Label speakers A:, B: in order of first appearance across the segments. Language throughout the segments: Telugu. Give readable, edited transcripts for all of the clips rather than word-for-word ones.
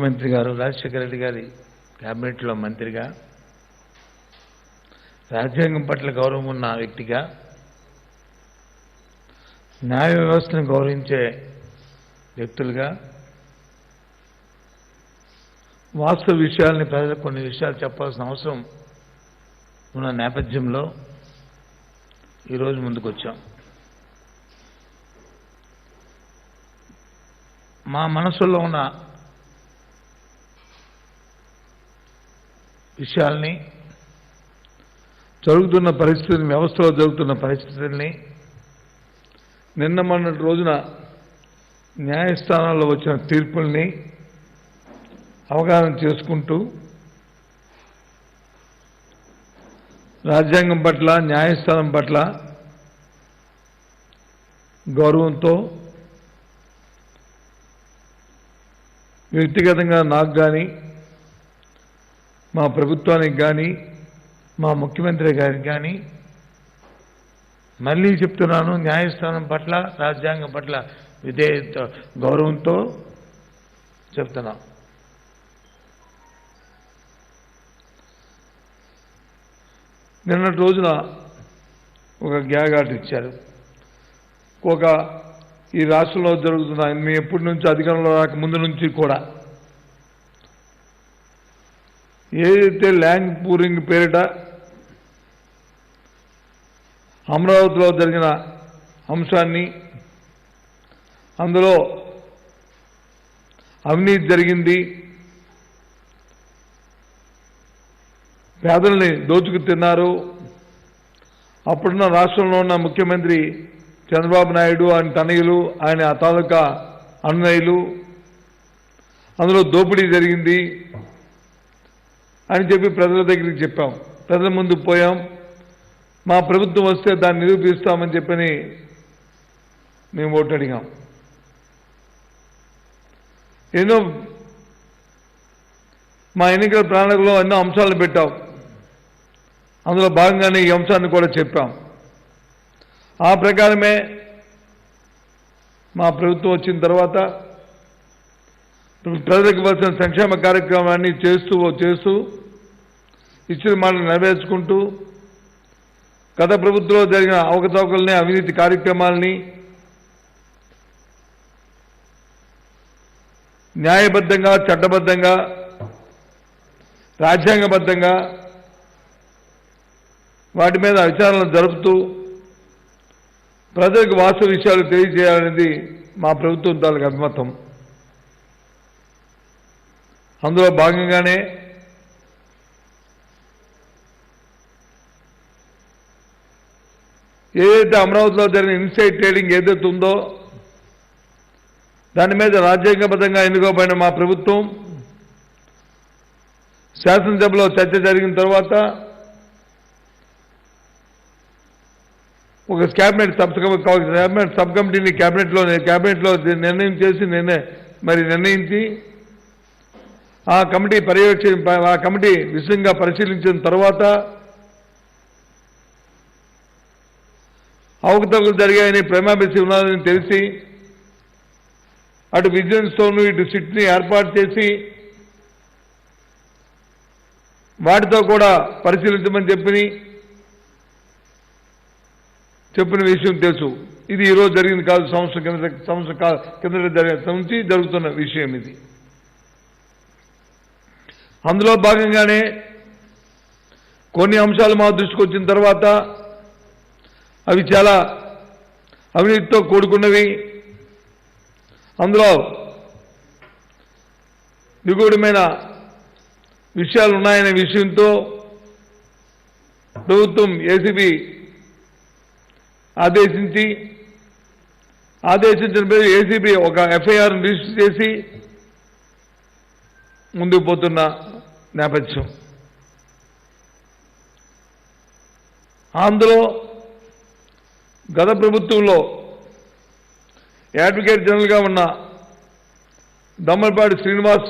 A: మంత్రి గారు రాజశేఖర రెడ్డి గారి క్యాబినెట్లో మంత్రిగా రాజ్యాంగం పట్ల గౌరవం ఉన్న వ్యక్తిగా న్యాయ వ్యవస్థను గౌరవించే వ్యక్తులుగా వాస్తవ విషయాల్ని ప్రజలకు కొన్ని విషయాలు చెప్పాల్సిన అవసరం ఉన్న నేపథ్యంలో ఈరోజు ముందుకొచ్చాం. మా మనసులో ఉన్న విషయాల్ని, జరుగుతున్న పరిస్థితిని, వ్యవస్థలో జరుగుతున్న పరిస్థితుల్ని, నిన్న మొన్నటి రోజున న్యాయస్థానాల్లో వచ్చిన తీర్పుల్ని అవగాహన చేసుకుంటూ రాజ్యాంగం పట్ల, న్యాయస్థానం పట్ల గౌరవంతో వ్యక్తిగతంగా నాకు కానీ, మా ప్రభుత్వానికి కానీ, మా ముఖ్యమంత్రి గారికి కానీ మళ్ళీ చెప్తున్నాను, న్యాయస్థానం పట్ల, రాజ్యాంగం పట్ల విధేయత, గౌరవంతో చెప్తున్నాం. నిన్నటి రోజున ఒక గ్యాగాట్ ఇచ్చారు. ఈ రాష్ట్రంలో జరుగుతున్న, మీ ఎప్పటి నుంచి అధికారంలో రాక ముందు నుంచి కూడా ఏదైతే ల్యాండ్ పూరింగ్ పేరిట అమరావతిలో జరిగిన అంశాన్ని, అందులో అవినీతి జరిగింది, పేదల్ని దోచుకు తిన్నారు, అప్పుడున్న రాష్ట్రంలో ఉన్న ముఖ్యమంత్రి చంద్రబాబు నాయుడు, ఆయన తనయులు, ఆయన తాలూకా అన్నయ్యలు, అందులో దోపిడీ జరిగింది అని చెప్పి ప్రజల దగ్గరికి చెప్పాం. ప్రజల ముందు పోయాం. మా ప్రభుత్వం వస్తే దాన్ని నిరూపిస్తామని చెప్పని మేము ఓటు అడిగాం. ఎన్నో మా ఎన్నికల ప్రణాళికలో ఎన్నో అంశాలను పెట్టాం. అందులో భాగంగానే ఈ అంశాన్ని కూడా చెప్పాం. ఆ ప్రకారమే మా ప్రభుత్వం వచ్చిన తర్వాత ప్రజలకు ఇవ్వాల్సిన సంక్షేమ కార్యక్రమాన్ని చేస్తూ ఇచ్చిన మాటలు నెరవేర్చుకుంటూ గత ప్రభుత్వంలో జరిగిన అవకతవకల్ని, అవినీతి కార్యక్రమాలని న్యాయబద్ధంగా, చట్టబద్ధంగా, రాజ్యాంగబద్ధంగా వాటి మీద విచారణలు జరుపుతూ ప్రజలకు వాస్తవ విషయాలు తెలియజేయాలనేది మా ప్రభుత్వం తాలూకు అభిమతం. అందులో భాగంగానే ఏదైతే అమరావతిలో జరిగిన ఇన్సైడ్ ట్రేడింగ్ ఏదైతే ఉందో దాని మీద రాజ్యాంగబద్ధంగా ఎన్నుకోబడిన మా ప్రభుత్వం శాసనసభలో చర్చ జరిగిన తర్వాత ఒక క్యాబినెట్ సబ్ కమిటీని క్యాబినెట్లో నిర్ణయించి ఆ కమిటీ విశదంగా పరిశీలించిన తర్వాత అవకతవకలు జరిగాయని ప్రేమాభిసి ఉన్నదని తెలిసి అటు విజిలెన్స్తోనూ ఇటు సిట్ని ఏర్పాటు చేసి వాటితో కూడా పరిశీలించమని చెప్పిన విషయం తెలుసు. ఇది ఈరోజు జరిగింది కాదు, సంవత్సరం కింద నుంచి జరుగుతున్న విషయం ఇది. అందులో భాగంగానే కొన్ని అంశాలు మా దృష్టికి వచ్చిన తర్వాత అవి చాలా అవినీతితో కూడుకున్నవి, అందులో నిగూఢమైన విషయాలు ఉన్నాయనే విషయంతో ప్రభుత్వం ఏసీబీ ఆదేశించిన పేరు ఏసీబీ ఒక ఎఫ్ఐఆర్ను రిజిస్టర్ చేసి ముందుకు పోతున్న నేపథ్యం. అందులో గత ప్రభుత్వంలో అడ్వకేట్ జనరల్గా ఉన్న దమ్మలపాటి శ్రీనివాస్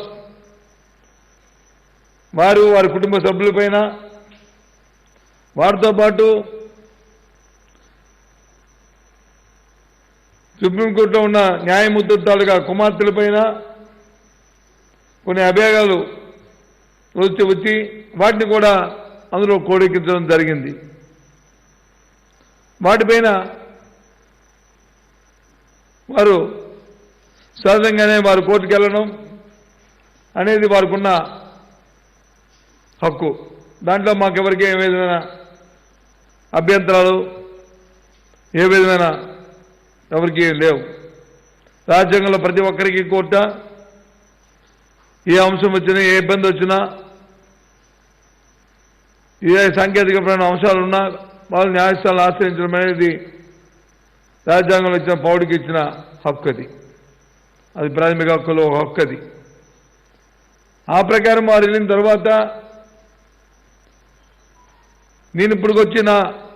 A: వారి కుటుంబ సభ్యులపైన, వారితో పాటు సుప్రీంకోర్టులో ఉన్న న్యాయమూర్తుల తాలూకా కుమార్తెలపైన కొన్ని అభ్యాగాలు వచ్చి వాటిని కూడా అందులో కోడెక్కించడం జరిగింది. వాటిపైన వారు సహజంగానే వారు కోర్టుకు వెళ్ళడం అనేది వారికున్న హక్కు. దాంట్లో మాకెవరికి ఏ విధమైన అభ్యంతరాలు ఏ విధమైన ఎవరికి లేవు. రాజ్యాంగంలో ప్రతి ఒక్కరికి కోర్టు ఏ అంశం వచ్చినా ఏ ఇబ్బంది వచ్చినా ఏ సాంకేతికమైన అంశాలున్నా వాళ్ళు న్యాయస్థానాలు ఆశ్రయించడం అనేది రాజ్యాంగంలో ఇచ్చిన పౌరుడికి ఇచ్చిన హక్కు. అది ప్రాథమిక హక్కులో ఒక హక్కు. అది ఆ ప్రకారం వారు వెళ్ళిన తర్వాత నేను ఇప్పటికొచ్చిన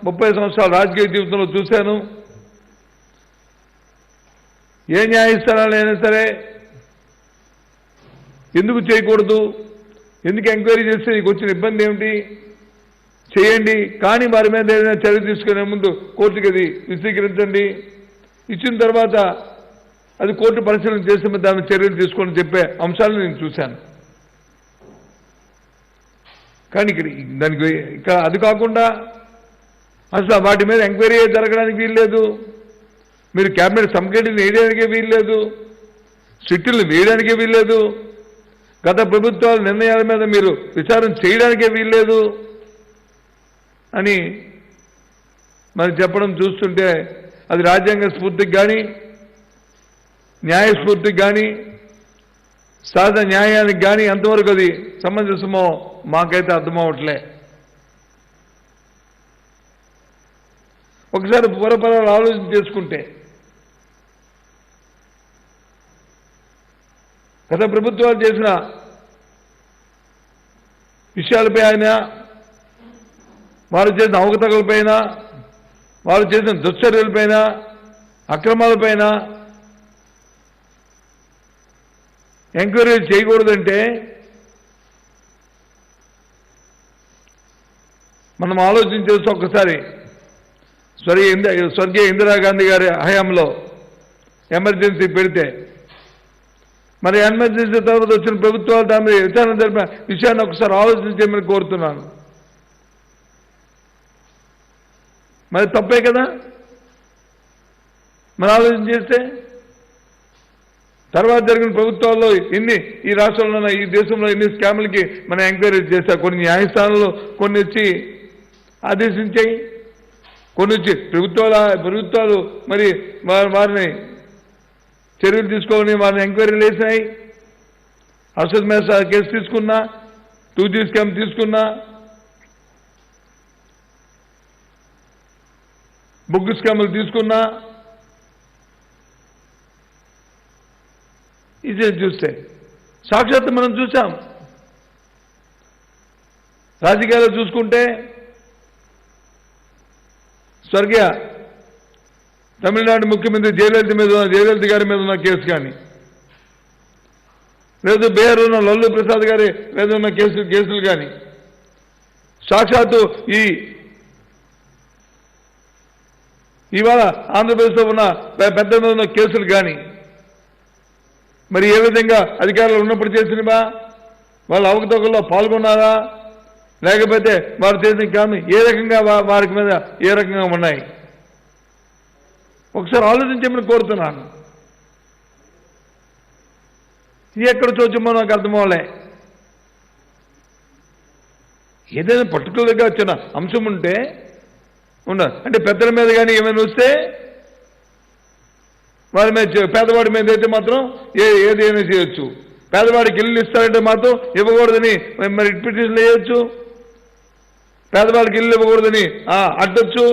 A: 30 సంవత్సరాల రాజకీయ జీవితంలో చూశాను. ఏ న్యాయస్థానాలు అయినా సరే ఎందుకు చేయకూడదు, ఎందుకు ఎంక్వైరీ చేస్తే నీకు వచ్చిన ఇబ్బంది ఏమిటి, చేయండి, కానీ వారి మీద ఏదైనా చర్య తీసుకునే ముందు కోర్టుకి అది విశదీకరించండి, ఇచ్చిన తర్వాత అది కోర్టు పరిశీలన చేసి దాని చర్యలు తీసుకొని చెప్పే అంశాలను నేను చూశాను. కానీ ఇక్కడ అది కాకుండా అసలు వాటి మీద ఎంక్వైరీ జరగడానికి వీల్లేదు, మీరు క్యాబినెట్ సబ్ కమిటీని వేయడానికే వీల్లేదు, సిట్టులు వేయడానికే వీల్లేదు, గత ప్రభుత్వాల నిర్ణయాల మీద మీరు విచారణ చేయడానికే వీల్లేదు అని మరి చెప్పడం చూస్తుంటే అది రాజ్యాంగ స్ఫూర్తికి కానీ న్యాయస్ఫూర్తికి కానీ సహజ న్యాయానికి కానీ ఎంతవరకు అది సమంజసమో మాకైతే అర్థమవట్లే. ఒకసారి పూర్వపరాలు ఆలోచన చేసుకుంటే గత ప్రభుత్వాలు చేసిన విషయాలపై ఆయన వారు చేసిన అవకతవకలపైన వారు చేసిన దుశ్చర్యలపైన అక్రమాలపైన ఎంక్వైరీ చేయకూడదంటే మనం ఆలోచించేసి ఒక్కసారి స్వర్గీయ ఇందిరాగాంధీ గారి హయాంలో ఎమర్జెన్సీ పెడితే మరి ఎమర్జెన్సీ తర్వాత వచ్చిన ప్రభుత్వాలు దాని మీద విచారణ జరిపిన విషయాన్ని ఒకసారి ఆలోచించేయమని కోరుతున్నాను. మరి తప్పే కదా మరి ఆలోచన చేస్తే. తర్వాత జరిగిన ప్రభుత్వాల్లో ఈ రాష్ట్రంలో ఈ దేశంలో ఎన్ని స్కాములకి మనం ఎంక్వైరీ చేశా. కొన్ని న్యాయస్థానాలు కొన్ని వచ్చి ఆదేశించాయి, కొన్ని వచ్చి ప్రభుత్వాలు మరి వారిని చర్యలు తీసుకోవాలని వారిని ఎంక్వైరీలు వేసినాయి. అర్షద్ మేసా కేసు తీసుకున్నా, 2G స్కామ్ తీసుకున్నా, బొగ్గు స్కాములు తీసుకున్నా, ఇది చూస్తే సాక్షాత్ మనం చూసాం. రాజకీయాలు చూసుకుంటే స్వర్గీయ తమిళనాడు ముఖ్యమంత్రి జయలలిత గారి మీద ఉన్న కేసు కానీ, లేదు బీహార్ ఉన్న లల్లు ప్రసాద్ గారి మీద ఉన్న కేసులు కానీ, సాక్షాత్తు ఇవాళ ఆంధ్రప్రదేశ్లో ఉన్న పెద్ద మీద ఉన్న కేసులు కానీ మరి ఏ విధంగా అధికారులు ఉన్నప్పుడు చేసినవా, వాళ్ళు అవకతవకల్లో పాల్గొన్నారా, లేకపోతే వారు చేసిన కానీ ఏ రకంగా వారికి మీద ఏ రకంగా ఉన్నాయి ఒకసారి ఆలోచించమని కోరుతున్నాను. ఇది ఎక్కడ చూచమో నాకు అర్థమవలే. ఏదైనా పర్టికులర్గా వచ్చిన అంశం ఉంటే అంటే పెద్దల మీద కానీ ఏమైనా వస్తే వారి మీద, పేదవాడి మీద అయితే మాత్రం ఏదైనా చేయొచ్చు. పేదవాడికి ఇల్లు ఇస్తారంటే మాత్రం ఇవ్వకూడదని మరి పిటిషన్లు వేయచ్చు, పేదవాడికి ఇల్లు ఇవ్వకూడదని అడ్డొచ్చు,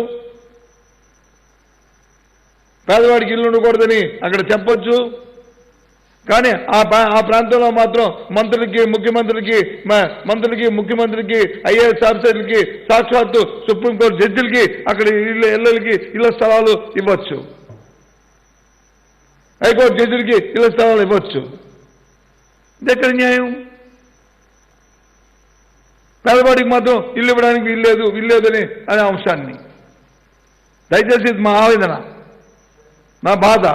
A: పేదవాడికి ఇల్లు ఉండకూడదని అక్కడ చెప్పొచ్చు. కానీ ఆ ప్రాంతంలో మాత్రం మంత్రులకి ముఖ్యమంత్రికి ఐఏఎస్ ఆఫీసర్లకి సాక్షాత్తు సుప్రీంకోర్టు జడ్జిలకి అక్కడ ఇళ్ల స్థలాలు ఇవ్వచ్చు, హైకోర్టు జడ్జిలకి ఇళ్ల స్థలాలు ఇవ్వచ్చు. ఇది ఎక్కడ న్యాయం? పేదవాడికి మాత్రం ఇల్లు ఇవ్వడానికి వీల్లేదని అనే అంశాన్ని దయచేసి మా ఆవేదన, నా బాధ.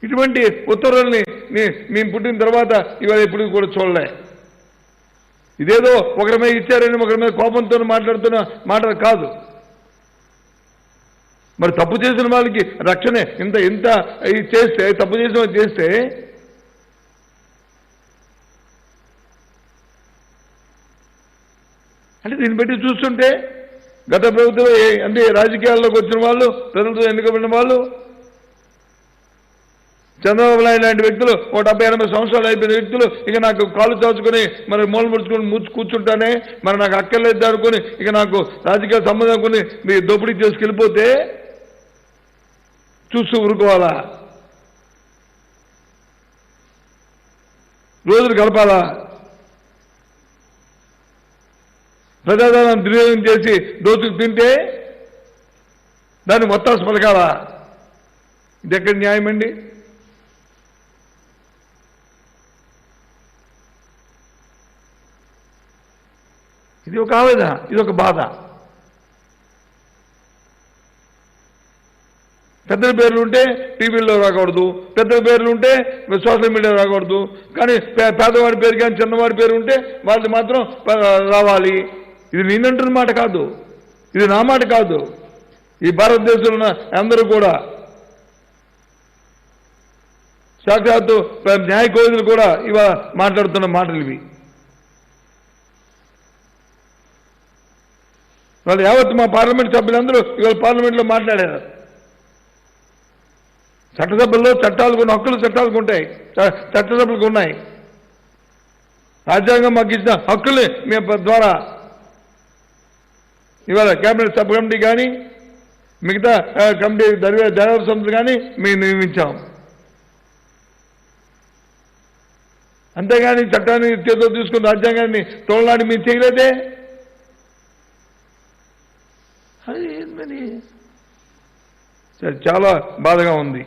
A: ఇటువంటి ఉత్తర్వుల్ని మేము పుట్టిన తర్వాత ఇవాళ ఎప్పుడు కూడా చూడలే. ఇదేదో ఒకరి మీద ఇచ్చారని ఒకరి మీద కోపంతో మాట్లాడుతున్న మాట కాదు. మరి తప్పు చేసిన వాళ్ళకి రక్షణ ఇంత చేస్తే, తప్పు చేసిన వాళ్ళు చేస్తే అంటే దీన్ని బట్టి చూస్తుంటే గత ప్రభుత్వంలో అంటే రాజకీయాల్లోకి వచ్చిన వాళ్ళు, ప్రజలతో ఎన్నుకబడిన వాళ్ళు, చంద్రబాబు నాయుడు లాంటి వ్యక్తులు 70-80 సంవత్సరాలు అయిపోయిన వ్యక్తులు ఇక నాకు కాలు చాచుకొని మరి మూల ముడుచుకొని కూర్చుంటానే మరి నాకు అక్కర్లేదు అనుకుని ఇక నాకు రాజకీయ సంబంధం కొని మీ దోపిడీ చేసుకెళ్ళిపోతే చూస్తూ ఊరుకోవాలా? రోజులు గడపాలా? ప్రజాధనం దుర్వినియోగం చేసి దోచుకు తింటే దాన్ని మొత్తాసు పలకాలా? ఇది ఎక్కడ న్యాయం అండి? ఇది ఒక ఆవేదన, ఇది ఒక బాధ. పెద్దల పేర్లు ఉంటే టీవీల్లో రాకూడదు, పెద్దల పేర్లు ఉంటే సోషల్ మీడియా రాకూడదు, కానీ పేదవాడి పేరు కానీ చిన్నవాడి పేరు ఉంటే వాళ్ళు మాత్రం రావాలి. ఇది నేనంటున్న మాట కాదు, ఇది నా మాట కాదు. ఈ భారతదేశంలో ఉన్న అందరూ కూడా సాక్షాత్తు న్యాయ కోవిదులు కూడా ఇవాళ మాట్లాడుతున్న మాటలు ఇవి. వాళ్ళు యావత్తు మా పార్లమెంట్ సభ్యులందరూ ఇవాళ పార్లమెంట్లో మాట్లాడారు. చట్టసభల్లో చట్టాలకు హక్కులు చట్టాలకు ఉంటాయి, చట్టసభలకు ఉన్నాయి. రాజ్యాంగం మాకు ఇచ్చిన హక్కుల్ని మేము ద్వారా ఇవాళ కేబినెట్ సబ్ కమిటీ కానీ మిగతా కమిటీ దర్యాప్తు సంస్థలు కానీ మేము నియమించాం. అంతేగాని చట్టాన్ని చేతిలో తీసుకుని రాజ్యాంగాన్ని తోలనాడి మేము చేయలేదే. అది ఏంటని చాలా బాధగా ఉంది.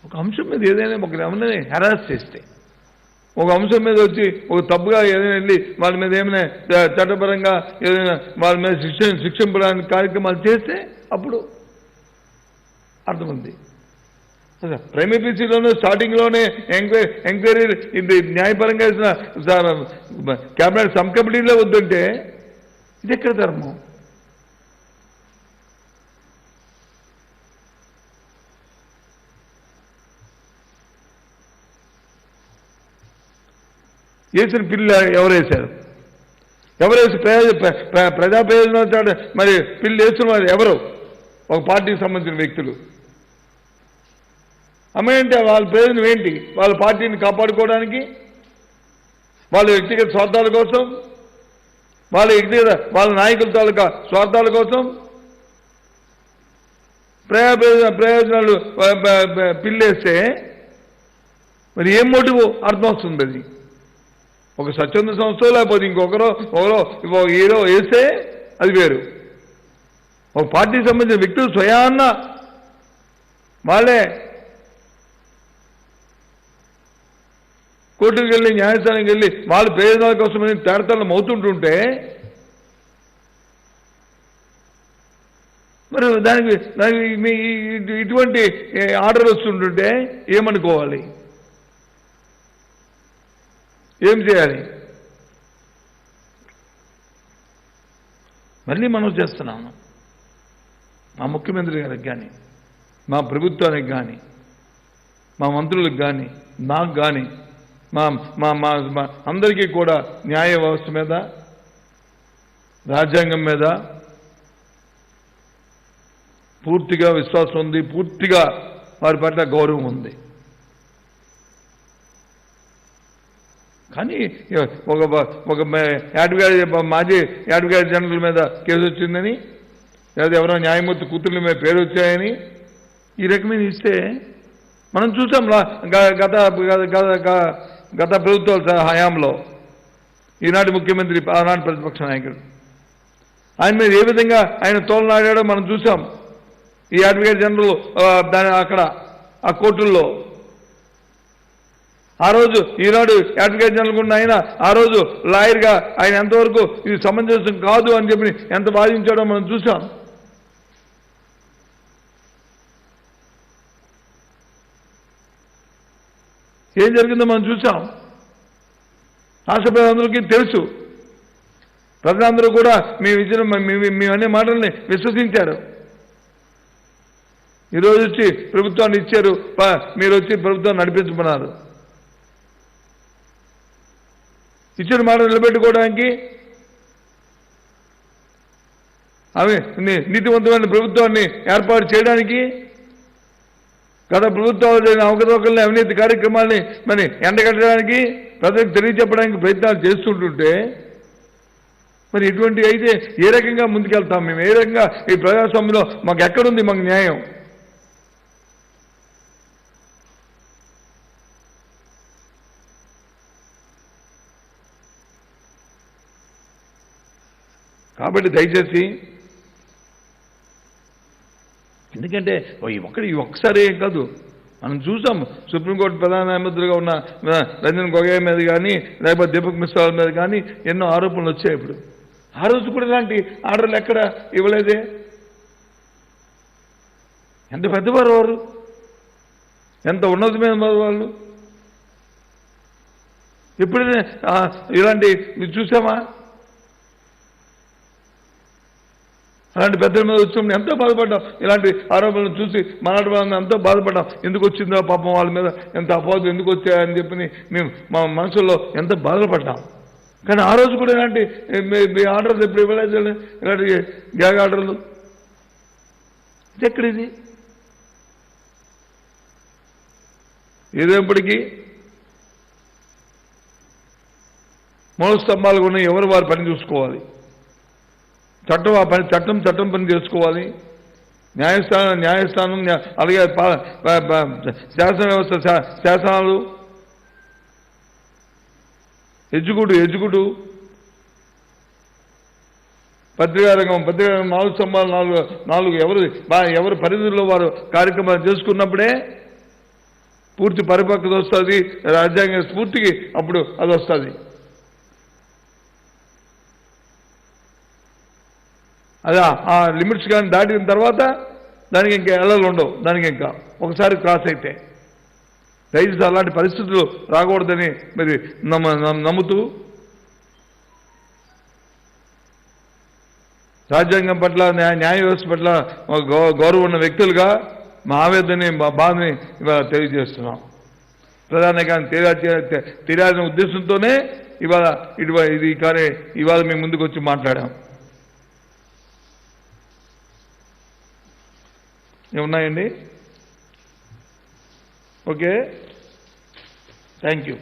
A: ఒక అంశం మీద ఏదైనా ఒక ఏమైనా హెరాస్ చేస్తే, ఒక అంశం మీద వచ్చి ఒక తప్పుగా ఏదైనా వెళ్ళి వాళ్ళ మీద ఏమైనా చట్టపరంగా ఏదైనా వాళ్ళ మీద శిక్షింపడానికి కార్యక్రమాలు చేస్తే అప్పుడు అర్థమైంది. ప్రైమరీలోనే స్టార్టింగ్లోనే ఎంక్వైరీ ఇది న్యాయపరంగా క్యాబినెట్ సబ్ కమిటీలో వద్దంటే ఇది ఎక్కడ ధర్మం? వేసిన పిల్లు ఎవరేశారు? ఎవరేసి ప్రజా ప్రయోజనాలు మరి పిల్లు వేసిన వారు ఎవరు? ఒక పార్టీకి సంబంధించిన వ్యక్తులు. అమ్మేంటే వాళ్ళ ప్రయోజనం ఏంటి? వాళ్ళ పార్టీని కాపాడుకోవడానికి, వాళ్ళ వ్యక్తిగత స్వార్థాల కోసం, వాళ్ళ నాయకుల తాలూకా స్వార్థాల కోసం ప్రయోజనాలు పిల్లేస్తే మరి ఏం మోటివ్ అర్థం వస్తుంది? అది ఒక స్వచ్ఛంద సంస్థ లేకపోతే ఇంకొకరో హీరో వేస్తే అది వేరు. ఒక పార్టీకి సంబంధించిన వ్యక్తులు స్వయాన్న వాళ్ళే కోర్టుకు వెళ్ళి న్యాయస్థానానికి వెళ్ళి వాళ్ళ ప్రయోజనాల కోసమని తేడతలం అవుతుంటుంటే మరి దానికి ఇటువంటి ఆర్డర్ వస్తుంటుంటే ఏమనుకోవాలి? ఏం చేయాలి? మళ్ళీ మనం చేస్తున్నాము. మా ముఖ్యమంత్రి గారికి కానీ, మా ప్రభుత్వానికి కానీ, మా మంత్రులకు కానీ, నాకు కానీ, మా అందరికీ కూడా న్యాయ వ్యవస్థ మీద, రాజ్యాంగం మీద పూర్తిగా విశ్వాసం ఉంది, పూర్తిగా వారి పట్ల గౌరవం ఉంది. కానీ ఒక మాజీ అడ్వకేట్ జనరల్ మీద కేసు వచ్చిందని, లేదా ఎవరో న్యాయమూర్తి కూతుర్ల మీద పేరు వచ్చాయని ఈ రకమైన ఇస్తే మనం చూసాం. గత ప్రభుత్వాల హయాంలో ఈనాటి ముఖ్యమంత్రి, ఆనాటి ప్రతిపక్ష నాయకుడు ఆయన మీద ఏ విధంగా ఆయన తోలనాడాడో మనం చూసాం. ఈ అడ్వకేట్ జనరల్ అక్కడ ఆ కోర్టుల్లో ఆ రోజు ఈనాడు అడ్వకేట్ జనరల్ ఉన్న ఆయన ఆ రోజు లాయర్గా ఆయన ఎంతవరకు ఇది సమంజసం కాదు అని చెప్పి ఎంత వాదించాడో మనం చూసాం. ఏం జరిగిందో మనం చూసాం. రాష్ట్ర ప్రజలందరికీ తెలుసు. ప్రజలందరూ కూడా మేము ఇచ్చిన మేము అనే మాటల్ని విశ్వసించారు. ఈరోజు వచ్చి ప్రభుత్వాన్ని ఇచ్చారు, మీరు వచ్చి ప్రభుత్వాన్ని నడిపించమన్నారు. ఇచ్చిన మాట నిలబెట్టుకోవడానికి అవి నీతివంతమైన ప్రభుత్వాన్ని ఏర్పాటు చేయడానికి గత ప్రభుత్వాలు జరిగిన అవకతవకల్ని అవినీతి కార్యక్రమాల్ని మరి ఎండగట్టడానికి ప్రజలకు తెలియజెప్పడానికి ప్రయత్నాలు చేస్తుంటుంటే మరి ఇటువంటి అయితే ఏ రకంగా ముందుకెళ్తాం మేము? ఏ రకంగా ఈ ప్రజాస్వామ్యంలో మాకు ఎక్కడుంది మాకు న్యాయం? కాబట్టి దయచేసి, ఎందుకంటే ఈ ఒక్కసారి ఏం కాదు, మనం చూసాం. సుప్రీంకోర్టు ప్రధాన న్యాయమూర్తులుగా ఉన్న రంజన్ గొగోయ్ మీద కానీ లేకపోతే దీపక్ మిశ్రా మీద కానీ ఎన్నో ఆరోపణలు వచ్చాయి. ఇప్పుడు ఆ రోజు కూడా ఇలాంటి ఆర్డర్లు ఎక్కడ ఇవ్వలేదే. ఎంత పెద్దవారు వారు, ఎంత ఉన్నతమైన వాళ్ళు. ఎప్పుడైనా ఇలాంటి చూసామా? అలాంటి పెద్దల మీద వచ్చినప్పుడు ఎంతో బాధపడ్డాం. ఇలాంటి ఆరోపణలు చూసి మనాటి వాళ్ళని ఎంతో బాధపడ్డాం. ఎందుకు వచ్చిందో పాపం వాళ్ళ మీద ఎంత అపోహలు ఎందుకు వచ్చాయని చెప్పి మేము మా మనసులో ఎంతో బాధపడ్డాం. కానీ ఆ రోజు కూడా ఇలాంటి ఆర్డర్లు ఎప్పుడు ఇవ్వలేదు. ఇలాంటి గ్యాగ్ ఆర్డర్లు ఇది ఎక్కడిది? ఏదేపటికీ మూల స్తంభాలు ఉన్నాయి. ఎవరు వారి పని చూసుకోవాలి. చట్టం ఆ పని చట్టం పని చేసుకోవాలి. న్యాయస్థానం అలాగే శాసన వ్యవస్థ శాసనాలు, ఎగ్జిక్యూటివ్ పత్రికా రంగం 4 స్తంభాలు 4 ఎవరు పరిధిలో వారు కార్యక్రమాలు చేసుకున్నప్పుడే పూర్తి పరిపక్వత వస్తుంది. రాజ్యాంగ స్ఫూర్తికి అప్పుడు అది వస్తుంది. అది ఆ లిమిట్స్ కానీ దాటిన తర్వాత దానికి ఇంకా ఎల్లలు ఉండవు. దానికి ఇంకా ఒకసారి క్రాస్ అయితే దయచేసి అలాంటి పరిస్థితులు రాకూడదని మరి నమ్ముతూ రాజ్యాంగం పట్ల న్యాయ వ్యవస్థ పట్ల గౌరవం ఉన్న వ్యక్తులుగా మా ఆవేదనని మా బాధని ఇవాళ తెలియజేస్తున్నాం. ప్రధానంగా తెలియాల్సిన ఉద్దేశంతోనే ఇవాళ ఇది కానీ ఇవాళ మేము ముందుకు వచ్చి మాట్లాడాం. ఏమున్నాయండి? Okay, thank you.